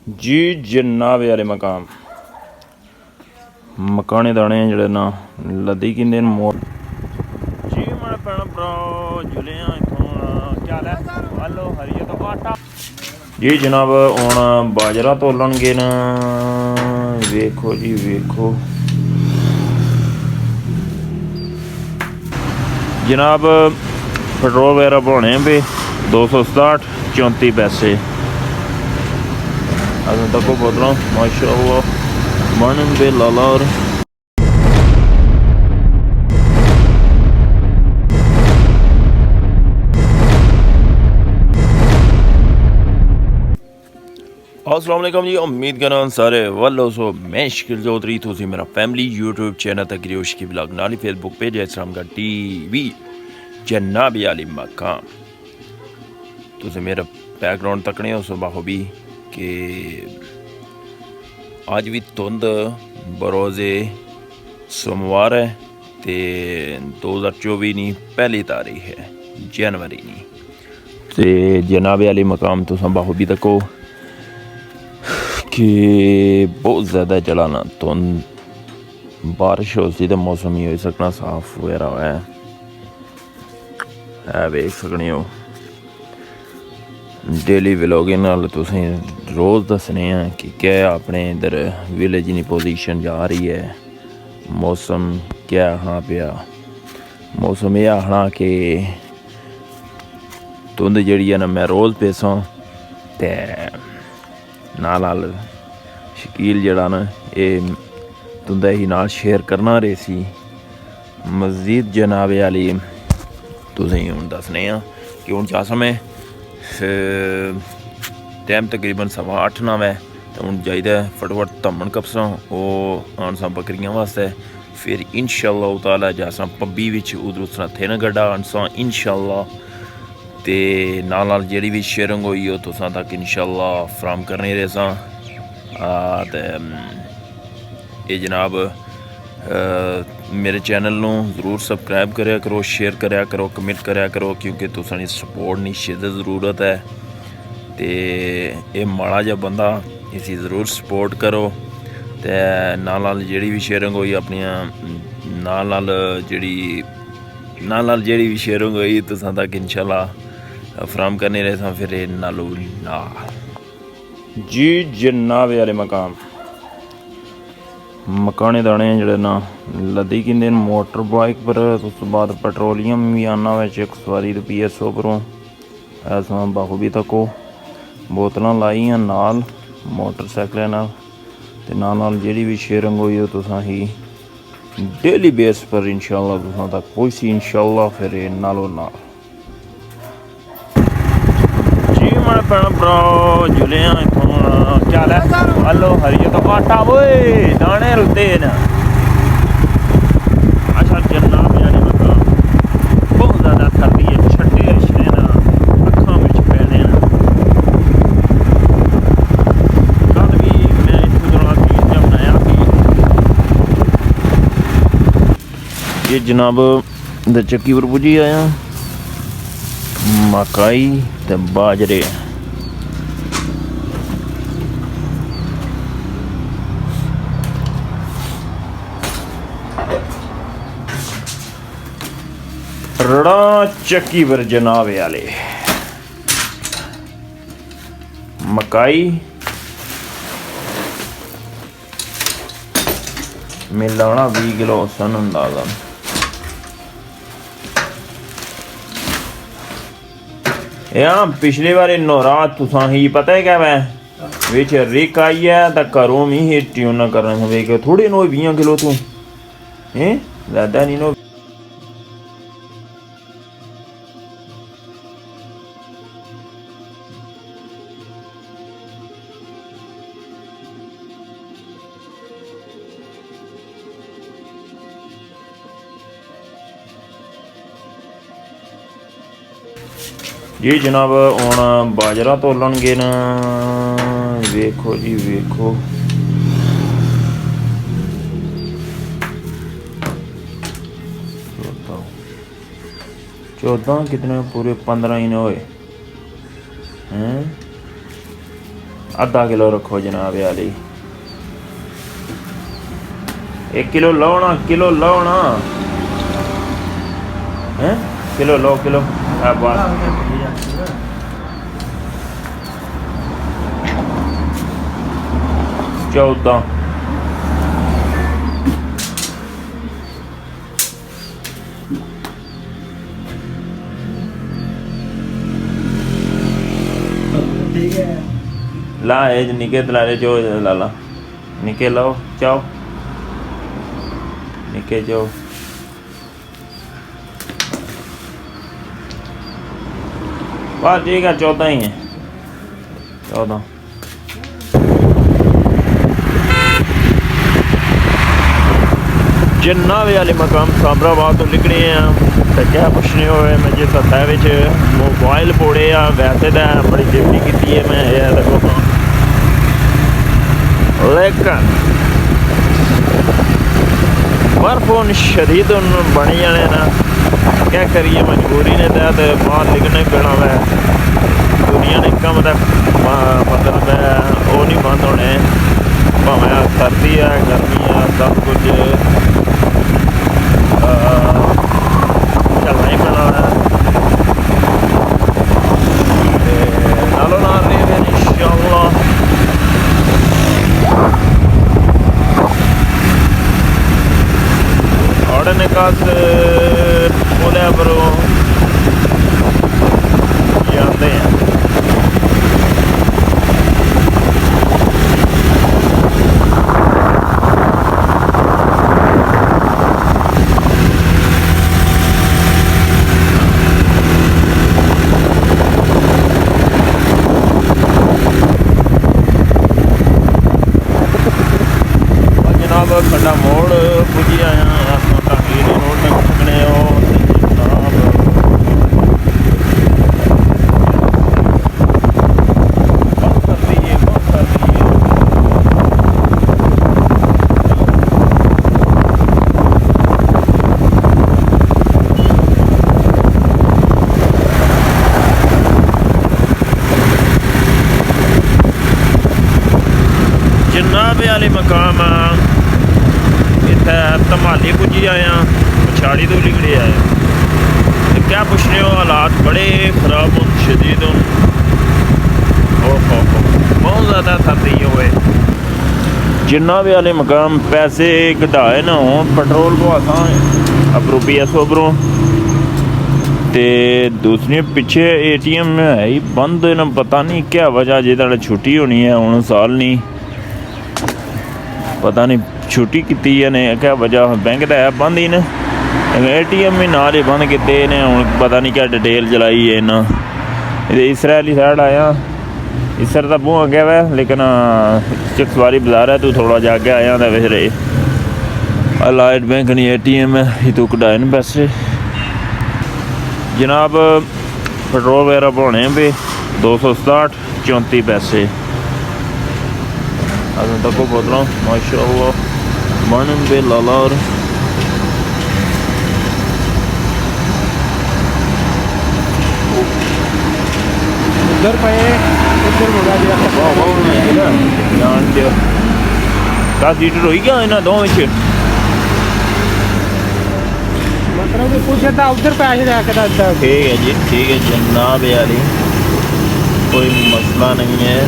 जी जनाब यारे मकाम मकाने दाने जड़े ना लद्दी किंदे मोर जी मैं भैन भरा जुले इतों क्या है हलो हरिया तो आटा जी जनाब हुण बाजरा तोलणगे ना वेखो जी वेखो जनाब पेट्रोल वगैरह बनाने पे 267 34 पैसे अगर तक बोतलों माशाअल्लाह मन बे लालार अस्सलाम वालेकुम जी। उम्मीद करना सारे वालों सो मैं शकील चौधरी तुसी मेरा फैमिली यूट्यूब चैनल तक रियोश की ब्लॉग नाली फेसबुक पेज है इस्लाम का टीवी जनाब आली मकाम तुसी मेरा बैकग्राउंड तकने हो सुबह भी कि आज भी धुंध बरोज़े सोमवार है ते 2024 नहीं पहली तारीख है जनवरी नहीं ते जनाब आली मकाम तुसा बाहुबी तको कि बहुत ज़्यादा चलाना धुंध बारिश हो सी तो मौसम ही हो सकना साफ वगैरह है वेख सकने हो। डेली वैलॉग नाल तुसें रोज़ दसने हैं कि क्या अपने इधर विलेज की पोजीशन जा रही है, मौसम क्या हाँ पिया मौसम यह आखना कि धुंध जी है ना मैं रोज़ पेसा ते नाल शकील जड़ा ना ये धुंध ही नाल शेयर करना रही सी मज़ीद जनाब आली तुसें हुण दसने हैं कि हुण जा समय टाइम तकरीबन 8:15 है तो हूँ चाहिए फटाफट धमन कपसा वो आनसा बकरियां वास्ते फिर इंशाअल्लाह ताला जासा पब्बी विच उधर थे न गड्ढा आनसा इंशाअल्लाह ते नाल जेह्ड़ी भी शेयरिंग होई हो तुसां तक इंशाअल्लाह फराम करने रेसा ते ये जनाब मेरे चैनल नू ज़रूर सबसक्राइब करया करो, शेयर करया करो, कमेंट करया करो क्योंकि तुसां दी सपोर्ट नी शिद्दत ज़रूरत है ते ये माड़ा जा बंदा इसी ज़रूर सपोर्ट करो ते नाल जेह्ड़ी भी शेयरिंग होई अपनियां नाल जेह्ड़ी भी शेयरिंग होई तुसां तक इंशाअल्लाह फराम करने रहे फिर नालों नाल जी जनाब यारे मकाम मकाने दाने जड़े ना लद्दी किंदे मोटर बाइक पर उस बाद पेट्रोलियम भी आना हुआ चकसोवारी तो PSO परों ऐसा बाहुबी तको बोतलां लाइयां नाल मोटरसाइकिल नाल ते नाल जेह्ड़ी भी शेयरिंग होई हो तुसां ही डेली बेस पर इंशाअल्लाह तुसां तक पहुंची इंशाअल्लाह फिर नालों नाल जी मैं भैन भरा जुले इतों क्या है हलो हरिया तो आटा वो दाने रुते न अच्छा जनाब यानी मकाम बहुत ज़्यादा सर्दी है छट्टे अच्छे ना अखा बिच पैने कल भी मैं इत्थों जरा बनाया ये जनाब द चक्की पर पुजी आया मकई ते बाजरे रड़ाह चक्की पर जनाब आले मकई मिलाना 20 किलो सन अंदाजा यार पिछली बार इन्नो रात तुसा ही पता है क्या मैं विच रिक आई है तो घरों भी हिट्टी उन्हें करना वे थोड़े नो 20 किलो तू ज़्यादा नहीं नो जी जनाब हुण बाजरा तोलणगे ना वेखो जी वेखो 14 कितने पूरे 15 ही ने होए हैं आधा किलो रखो जनाब वाली। 1 किलो लो ना, किलो लो ना, हैं किलो लो, किलो बात 14 ला है निके तलाले जो लाला निके लाओ चाओ निके जो बात ठीक है 14 ही है 14 जन्ना वाले मकाम साबराबाद तो निकले हैं तो क्या पुछने होए मैं जिस हत्था विच मोबाइल पोड़े आ वैसे तो बड़ी ड्यूटी की है मैं देखो लेकिन बर्फों शदीद बनी जाने ना क्या करिए मजबूरी ने तहत बाहर निकलना पैना वै दुनिया ने कम तक मतलब वो नहीं बंद होने भावें सर्दी है गर्मी है सब कुछ चलना ही पैना है नालों नाल रहे इंशाअल्लाह ने कास बोले पर जाते हैं जनाब खड्डा मोड़ पुजी आया वाले मकाम इतना धमाली पुजी आया पछाड़ी तो निकले आए तो क्या पूछ रहे हो हालात बड़े ख़राब हो शदीद हो बहुत ज़्यादा सर्दी हुए जिन्ना भी वाले मकाम पैसे कढ़ाए ना हो पेट्रोल को आसान अबरू PS उबरों ते दूसरी पीछे ATM है ही बंद ना पता नहीं क्या वजह जिदा छुट्टी होनी है हूँ साल नहीं पता नहीं छुट्टी की ने क्या वजह बैंक तो है बंद ही ने ATM भी नाल ही बंद किए ने हूँ पता नहीं क्या डिटेल चलाई है ना इसरा वाली साइड आया इसर तो मूँह अगे वै लेकिन चकसवारी बाजार है तू थोड़ा जा के आया तो फिर अलर्ट बैंक नहीं ATM है तू कढ़ाए न पैसे जनाब पेट्रोल वगैरह पाने पे 267 34 पैसे अगर तक बोतलों माशाअल्लाह बन पे लाला और उधर पे उधर होगा जान दियो 10 लीटर हो गया इन्होंने दो मतलब कि कुछ था उधर पे आके जाके ठीक है जी ठीक है जनाब यारी कोई मसला नहीं है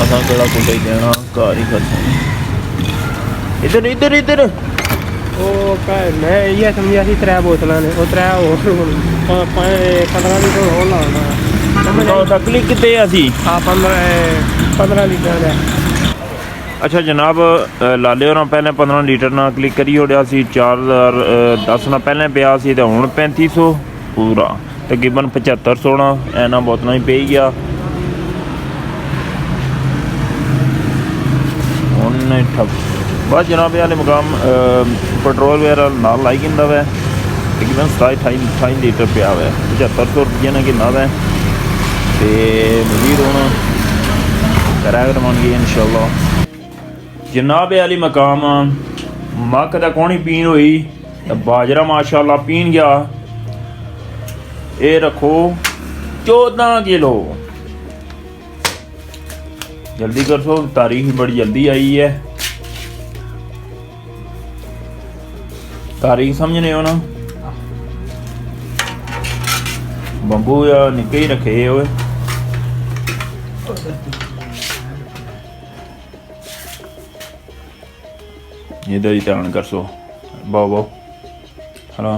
असा केड़ा कुछ ही देना घर ही करते इधर इधर इधर वो मैं ये समझिया सी 3 बोतलां ने वो 3 और 15 लीटर और लाना तकलीफ कितने असी हाँ 15 लीटर है। अच्छा जनाब लाले होना पहले 15 लीटर ना क्लिक करी ओड़िया सी 4010 ना पहले पिया सी ते हुण 3500 पूरा तकरीबन 7500 एना बोतलां ही पे गया ठप बस जनाब वाले मुकाम पेट्रोल वगैरह नाल लाई गिंदा वै तकरीबन 27-28 लीटर पिया हुआ 7500 रुपये ने गिना वै ते मजीद होना कराया मान गई इंशाअल्लाह जनाब वाली मकाम मक्क दा कौनी पीन हुई बाजरा माशाअल्लाह पीन गया ये रखो 14 किलो। जल्दी कर सो, तारीख बड़ी जल्दी आई है। तारीख समझने हो ना? बंबू या निक्के ही रखे हुए। इधर ही ध्यान कर सो। बाओ बाओ हेलो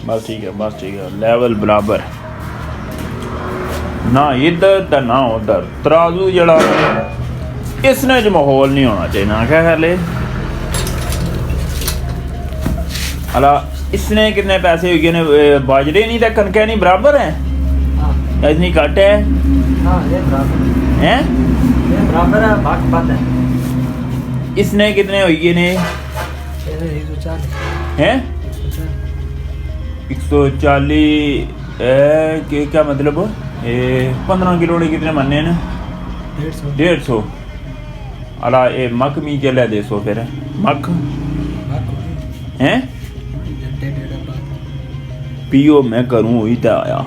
बस ठीक है लेवल बराबर ना इधर तो ना उधर। तराजू जड़ा इसने च माहौल नहीं होना चाहिए ना क्या कर ले। अला इसने कितने पैसे हो गए ने? बाजरे नहीं तो कनकें नहीं बराबर हैं? इतनी घट है? हैं? बराबर है, भाग बात है। इसने कितने हो गए ने? हैं 140 के क्या मतलब? 15 किलो ने कितने बनने न? 150। अला ये मक मी चले 200 फिर मक हैं पियो मैं करूँ वही तो आया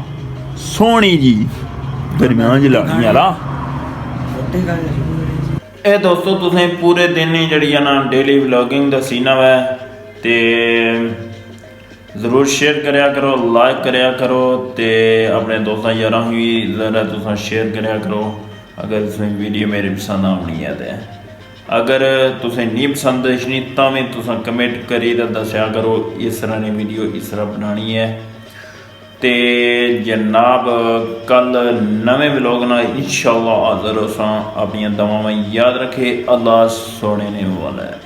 सोनी जी दरम्यान च लानी आला। ਇਹ ਦੋਸਤੋ ਤੁਸੀਂ ਪੂਰੇ ਦਿਨ ਹੀ ਜਿਹੜੀ ਆ ਨਾ ਡੇਲੀ ਵਲੌਗਿੰਗ ਦਸੀ ਨਾ ਵੈ ਤੇ ਜ਼ਰੂਰ ਸ਼ੇਅਰ ਕਰਿਆ ਕਰੋ, ਲਾਈਕ ਕਰਿਆ ਕਰੋ ਤੇ ਆਪਣੇ ਦੋਸਤਾਂ ਯਾਰਾਂ ਨੂੰ ਵੀ ਜ਼ਰਾ ਤੁਸੀਂ ਸ਼ੇਅਰ ਕਰਿਆ ਕਰੋ ਅਗਰ ਤੁਸੀਂ ਵੀਡੀਓ ਮੇਰੇ ਪਸੰਦ ਆਉਣੀ ਹੈ ਤੇ ਅਗਰ ਤੁਸੀਂ ਨਹੀਂ ਪਸੰਦ ਆਈ ਤਾਂ ਵੀ ਤੁਸੀਂ ਕਮੈਂਟ ਕਰੀ ਤਾਂ ਦੱਸਿਆ ਕਰੋ ਇਸ ਤਰ੍ਹਾਂ ਦੀ ਵੀਡੀਓ ਇਸ ਤਰ੍ਹਾਂ ਬਣਾਉਣੀ ਹੈ। ਤੇ ਜਨਾਬ ਕੱਲ ਨਵੇਂ ਵਲੋਗ ਨਾਲ ਇਨਸ਼ਾਅੱਲਾ ਹਾਜ਼ਰ ਹੋਸਾਂ। ਆਪਣੀਆਂ ਦੁਆਵਾਂ ਯਾਦ ਰੱਖੇ। ਅੱਲਾਹ ਸੋਹਣੇ ਨੇ ਵਾਲਾ ਹੈ।